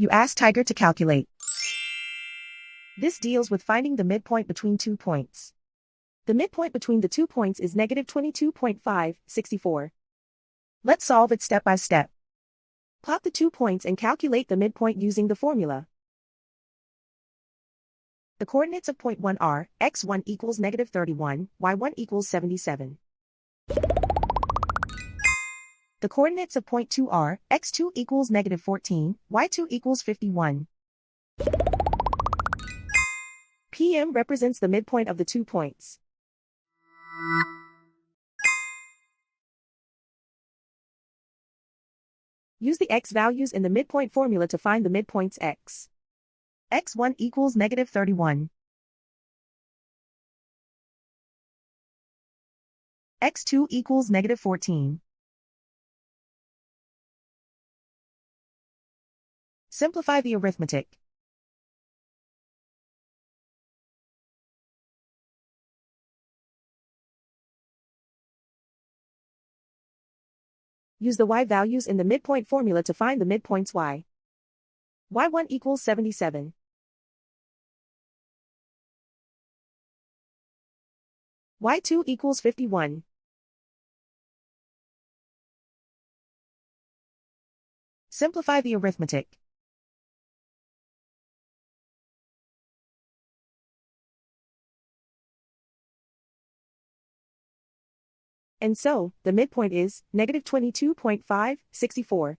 You ask Tiger to calculate. This deals with finding the midpoint between 2 points. The midpoint between the 2 points is negative 22.564. Let's solve it step by step. Plot the 2 points and calculate the midpoint using the formula. The coordinates of point 1 are, x1 equals negative 31, y1 equals 77. The coordinates of point 2 are, x2 equals negative 14, y2 equals 51. PM represents the midpoint of the 2 points. Use the x values in the midpoint formula to find the midpoints x. x1 equals negative 31. x2 equals negative 14. Simplify the arithmetic. Use the y values in the midpoint formula to find the midpoints y. y1 equals 77. y2 equals 51. Simplify the arithmetic. And so, the midpoint is negative 22.564.